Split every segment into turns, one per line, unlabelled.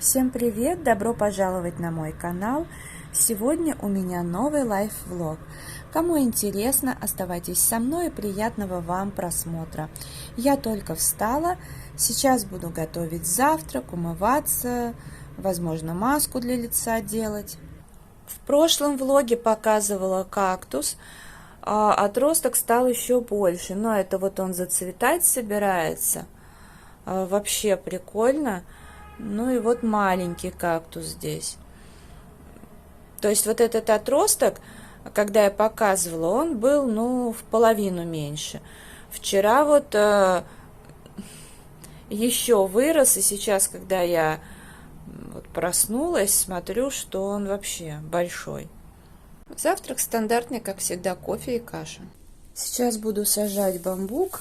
Всем привет! Добро пожаловать на мой канал! Сегодня у меня новый лайф-влог. Кому интересно, оставайтесь со мной и приятного вам просмотра. Я только встала, сейчас буду готовить завтрак, умываться, возможно, маску для лица делать. В прошлом влоге показывала кактус, а отросток стал еще больше, но это вот он зацветать собирается. Вообще прикольно. Ну и вот маленький кактус здесь. То есть вот этот отросток, когда я показывала, он был, в половину меньше. Вчера вот еще вырос, и сейчас, когда я вот проснулась, смотрю, что он вообще большой. Завтрак стандартный, как всегда, кофе и каша. Сейчас буду сажать бамбук.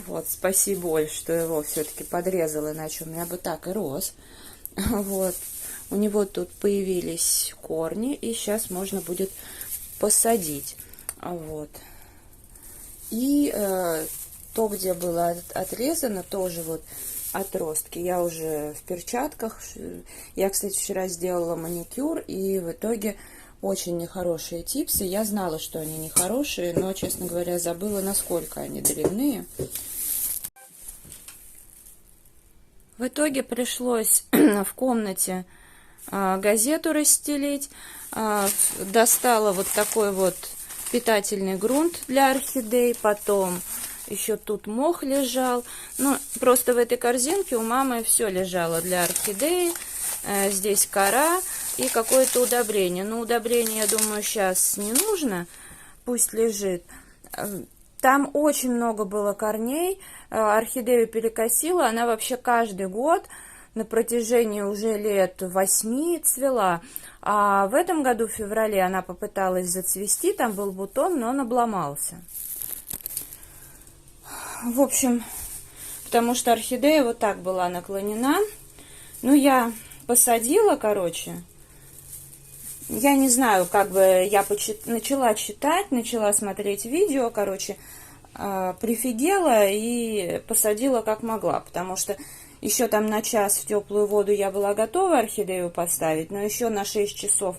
Вот, спасибо, Оль, что его все-таки подрезала, иначе у меня бы так и рос. Вот, у него тут появились корни, и сейчас можно будет посадить. Вот. И то, где было отрезано, тоже вот отростки. Я уже в перчатках. Я, кстати, вчера сделала маникюр, и в итоге очень нехорошие типсы. Я знала, что они нехорошие, но, честно говоря, забыла, насколько они длинные. В итоге пришлось в комнате газету расстелить. Достала вот такой вот питательный грунт для орхидей. Потом еще тут мох лежал. Ну, просто в этой корзинке у мамы все лежало для орхидеи. Здесь кора и какое-то удобрение. Но удобрение, я думаю, сейчас не нужно. Пусть лежит. Там очень много было корней, орхидею перекосила, она вообще каждый год на протяжении уже лет 8 цвела. А в этом году, в феврале, она попыталась зацвести, там был бутон, но он обломался. В общем, потому что орхидея вот так была наклонена. Ну, я посадила, короче. Я не знаю, как бы я начала читать, начала смотреть видео, короче, прифигела и посадила как могла, потому что еще там на час в теплую воду я была готова орхидею поставить, но еще на 6 часов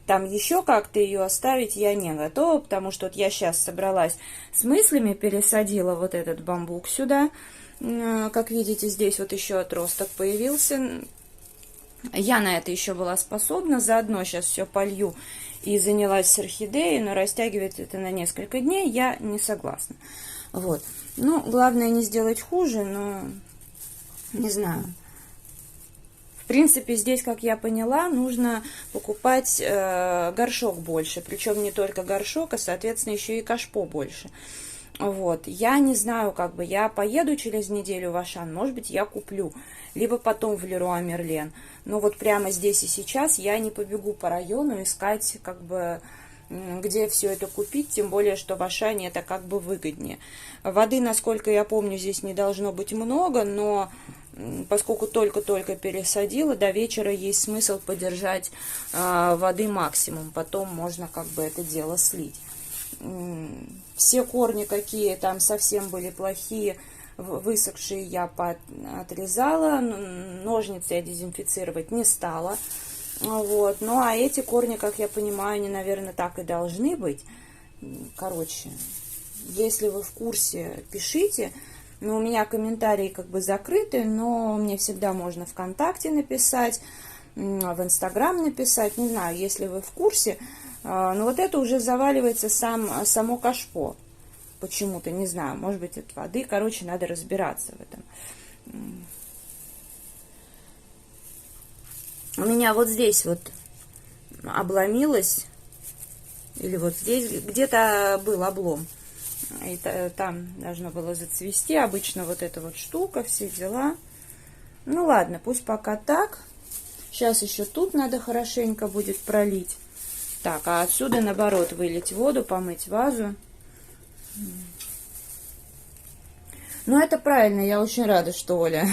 там еще как-то ее оставить я не готова, потому что вот я сейчас собралась с мыслями, пересадила вот этот бамбук сюда. Как видите, здесь вот еще отросток появился. Я на это еще была способна, заодно сейчас все полью и занялась с орхидеей, но растягивать это на несколько дней я не согласна. Вот. Ну, главное не сделать хуже, но не знаю. В принципе, здесь, как я поняла, нужно покупать горшок больше, причем не только горшок, а, соответственно, еще и кашпо больше. Вот, я не знаю, как бы, я поеду через неделю в Ашан, может быть, я куплю, либо потом в Леруа Мерлен, но вот прямо здесь и сейчас я не побегу по району искать, как бы, где все это купить, тем более, что в Ашане это как бы выгоднее. Воды, насколько я помню, здесь не должно быть много, но поскольку только-только пересадила, до вечера есть смысл подержать воды максимум, потом можно как бы это дело слить. Все корни, какие там совсем были плохие, высохшие, я отрезала. Ножницы я дезинфицировать не стала. Вот. Ну, а эти корни, как я понимаю, они, наверное, так и должны быть. Короче, если вы в курсе, пишите. Ну, у меня комментарии как бы закрыты, но мне всегда можно ВКонтакте написать, в Инстаграм написать. Не знаю, если вы в курсе. Но вот это уже заваливается само кашпо. Почему-то, не знаю, может быть, от воды. Короче, надо разбираться в этом. У меня вот здесь вот обломилось. Или вот здесь где-то был облом. И там должно было зацвести. Обычно вот эта вот штука, все дела. Ну ладно, пусть пока так. Сейчас еще тут надо хорошенько будет пролить. Так, а отсюда, наоборот, вылить воду, помыть вазу. Ну, это правильно, я очень рада, что, Оля,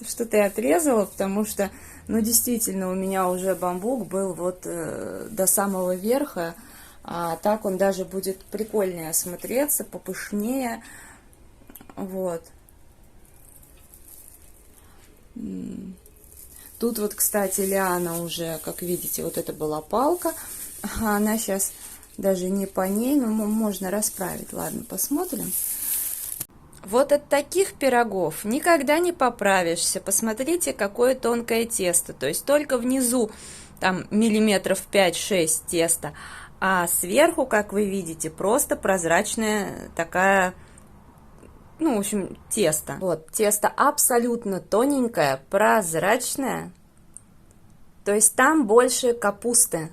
что ты отрезала, потому что, ну, действительно, у меня уже бамбук был вот до самого верха, а так он даже будет прикольнее смотреться, попышнее, вот. Тут вот, кстати, лиана уже, как видите, вот это была палка. Она сейчас даже не по ней, но можно расправить. Ладно, посмотрим. Вот от таких пирогов никогда не поправишься. Посмотрите, какое тонкое тесто. То есть только внизу там миллиметров 5-6 теста, а сверху, как вы видите, просто прозрачная такая, ну, в общем, тесто. Вот, тесто абсолютно тоненькое, прозрачное. То есть там больше капусты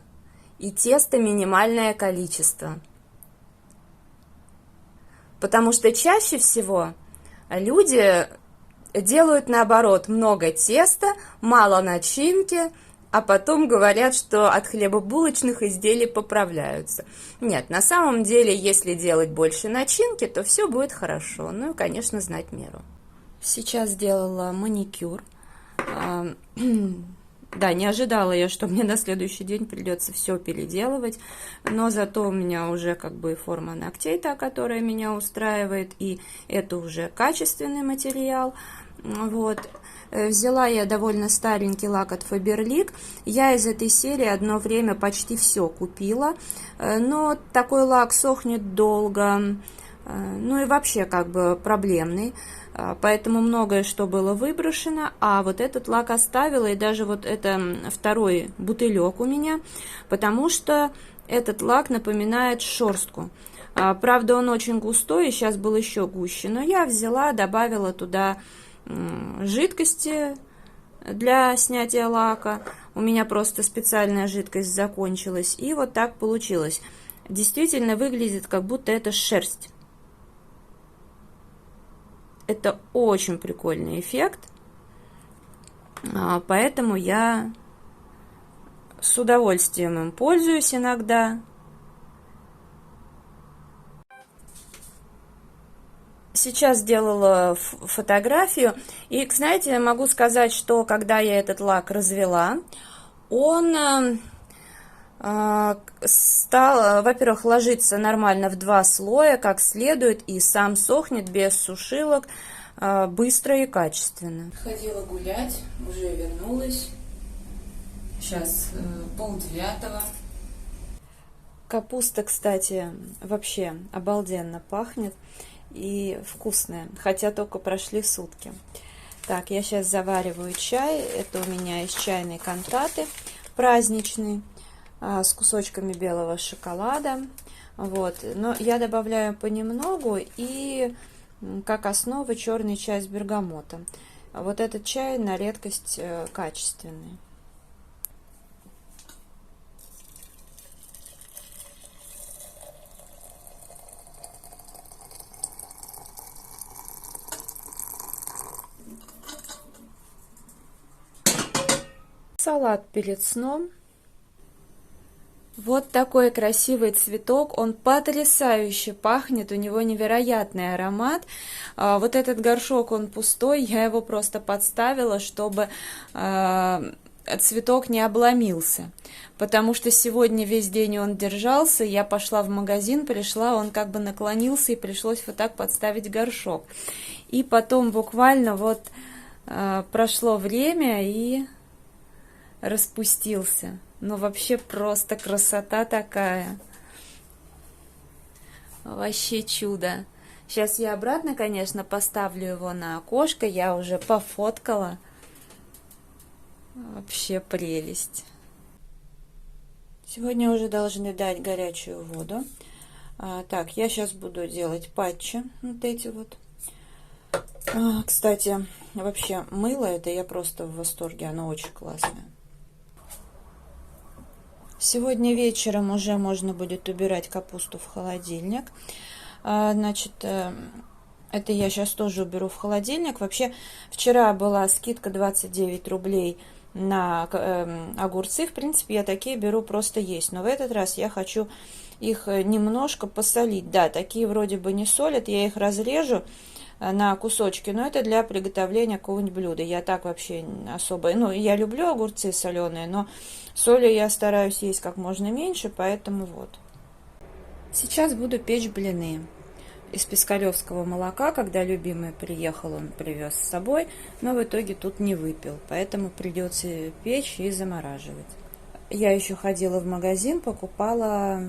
и теста минимальное количество. Потому что чаще всего люди делают наоборот: много теста, мало начинки, а потом говорят, что от хлебобулочных изделий поправляются. Нет, на самом деле, если делать больше начинки, то все будет хорошо. Ну и, конечно, знать меру. Сейчас сделала маникюр. Да, не ожидала я, что мне на следующий день придется все переделывать, но зато у меня уже как бы форма ногтей та, которая меня устраивает, и это уже качественный материал. Вот. Взяла я довольно старенький лак от Faberlic. Я из этой серии одно время почти все купила, но такой лак сохнет долго, ну и вообще как бы проблемный. Поэтому многое что было выброшено, а вот этот лак оставила, и даже вот это второй бутылек у меня, потому что этот лак напоминает шерстку. Правда, он очень густой, и сейчас был еще гуще, но я взяла, добавила туда жидкости для снятия лака. У меня просто специальная жидкость закончилась, и вот так получилось. Действительно выглядит, как будто это шерсть. Это очень прикольный эффект, поэтому я с удовольствием им пользуюсь иногда. Сейчас сделала фотографию, и, знаете, могу сказать, что когда я этот лак развела, он стал, во-первых, ложиться нормально в 2 слоя, как следует, и сам сохнет без сушилок, быстро и качественно. Ходила гулять, уже вернулась. Сейчас 8:30. Капуста, кстати, вообще обалденно пахнет и вкусная, хотя только прошли сутки. Так, я сейчас завариваю чай. Это у меня из чайной кантаты праздничный, с кусочками белого шоколада. Вот. Но я добавляю понемногу, и как основа черный чай с бергамотом. Вот этот чай на редкость качественный. Салат перед сном. Вот такой красивый цветок, он потрясающе пахнет, у него невероятный аромат. Вот этот горшок, он пустой, я его просто подставила, чтобы цветок не обломился, потому что сегодня весь день он держался, я пошла в магазин, пришла, он как бы наклонился, и пришлось вот так подставить горшок. И потом буквально вот прошло время, и распустился. Ну, вообще просто красота такая. Вообще чудо. Сейчас я обратно, конечно, поставлю его на окошко. Я уже пофоткала. Вообще прелесть. Сегодня уже должны дать горячую воду. Так, я сейчас буду делать патчи. Вот эти вот. Кстати, вообще мыло это я просто в восторге. Оно очень классное. Сегодня вечером уже можно будет убирать капусту в холодильник. Значит, это я сейчас тоже уберу в холодильник. Вообще, вчера была скидка 29 рублей на огурцы. В принципе, я такие беру просто есть. Но в этот раз я хочу их немножко посолить. Да, такие вроде бы не солят. Я их разрежу на кусочки, но это для приготовления какого-нибудь блюда. Я так вообще особо... Ну, я люблю огурцы соленые, но соли я стараюсь есть как можно меньше, поэтому вот. Сейчас буду печь блины. из пискалевского молока, когда любимый приехал, он привез с собой, но в итоге тут не выпил, поэтому придется печь и замораживать. Я еще ходила в магазин, покупала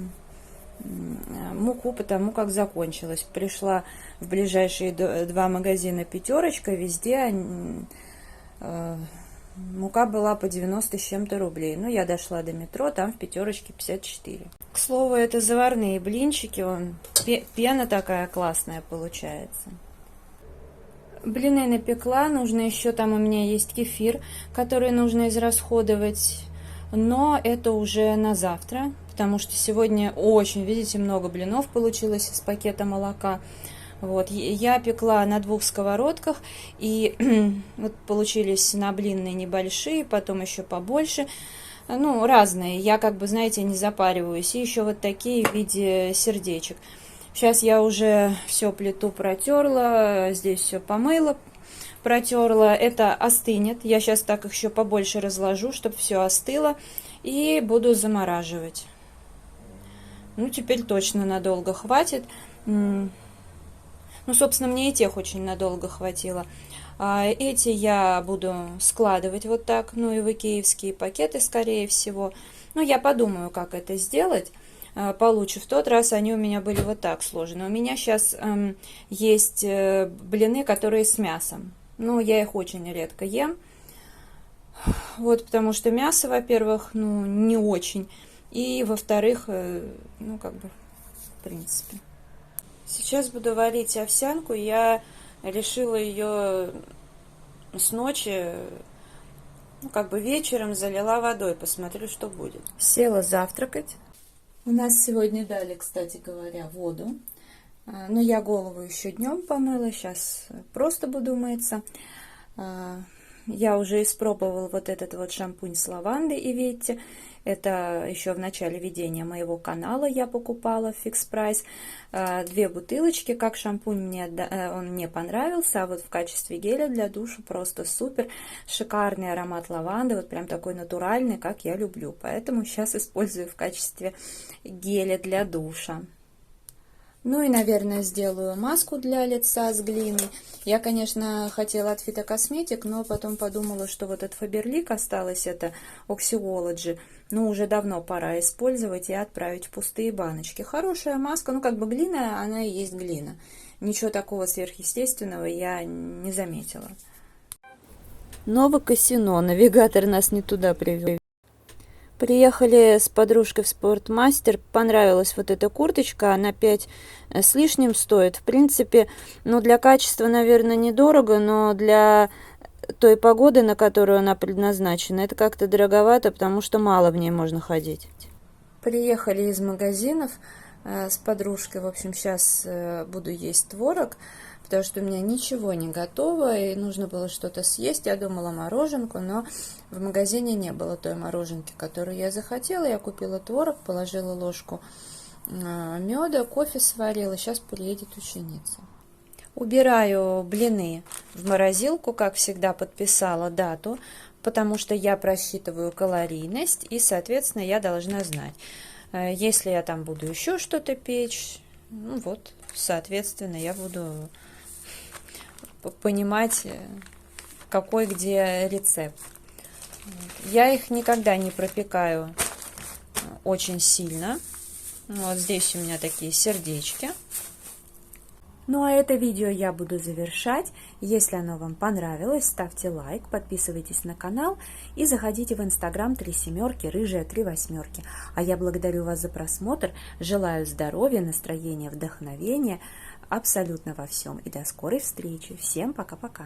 муку, потому как закончилась. Пришла в ближайшие два магазина «Пятерочка», везде мука была по 90 с чем-то рублей. Ну, я дошла до метро, там в «Пятерочке» 54. К слову, это заварные блинчики, пена такая классная получается. Блины напекла, нужно еще, там у меня есть кефир, который нужно израсходовать, но это уже на завтра, потому что сегодня очень, видите, много блинов получилось из пакета молока. Вот, я пекла на 2 сковородках, и вот получились на блинные небольшие, потом еще побольше, ну, разные, я как бы, знаете, не запариваюсь, и еще вот такие в виде сердечек. Сейчас я уже все плиту протерла, здесь все помыла, протерла, это остынет, я сейчас так еще побольше разложу, чтобы все остыло, и буду замораживать. Ну, теперь точно надолго хватит. Ну, собственно, мне и тех очень надолго хватило. А эти я буду складывать вот так, ну и в икеевские пакеты, скорее всего. Ну, я подумаю, как это сделать получше. В тот раз они у меня были вот так сложены. У меня сейчас есть блины, которые с мясом. Ну, я их очень редко ем. Вот, потому что мясо, во-первых, ну, не очень. И, во-вторых, ну, как бы, в принципе. Сейчас буду варить овсянку. Я решила ее с ночи, ну, как бы вечером залила водой. Посмотрю, что будет. Села завтракать. У нас сегодня дали, кстати говоря, воду. Но я голову еще днем помыла. Сейчас просто буду мыться. Я уже испробовала вот этот вот шампунь с лавандой и Иветти. Это еще в начале ведения моего канала я покупала в Fix Price. 2 бутылочки. Как шампунь он мне понравился, а вот в качестве геля для душа просто супер. Шикарный аромат лаванды, вот прям такой натуральный, как я люблю. Поэтому сейчас использую в качестве геля для душа. Ну и, наверное, сделаю маску для лица с глиной. Я, конечно, хотела от Фитокосметик, но потом подумала, что вот от Faberlic осталось, это Oxyology. Ну, уже давно пора использовать и отправить в пустые баночки. Хорошая маска, ну, как бы глина, она и есть глина. Ничего такого сверхъестественного я не заметила. Новокосино. Навигатор нас не туда привел. Приехали с подружкой в Спортмастер, понравилась вот эта курточка, она 5 с лишним стоит. В принципе, ну, для качества, наверное, недорого, но для той погоды, на которую она предназначена, это как-то дороговато, потому что мало в ней можно ходить. Приехали из магазинов с подружкой, в общем, сейчас буду есть творог, потому что у меня ничего не готово, и нужно было что-то съесть. Я думала мороженку, но в магазине не было той мороженки, которую я захотела. Я купила творог, положила ложку меда, кофе сварила. Сейчас приедет ученица. Убираю блины в морозилку, как всегда подписала дату, потому что я просчитываю калорийность, и, соответственно, я должна знать. Если я там буду еще что-то печь, ну вот, соответственно, я буду понимать, какой где рецепт. Я их никогда не пропекаю очень сильно. Вот здесь у меня такие сердечки. Ну а это видео я буду завершать. Если оно вам понравилось, ставьте лайк, подписывайтесь на канал и заходите в Instagram 3 семерки, рыжая 3 восьмерки. А я благодарю вас за просмотр, желаю здоровья, настроения, вдохновения абсолютно во всем. И до скорой встречи. Всем пока-пока.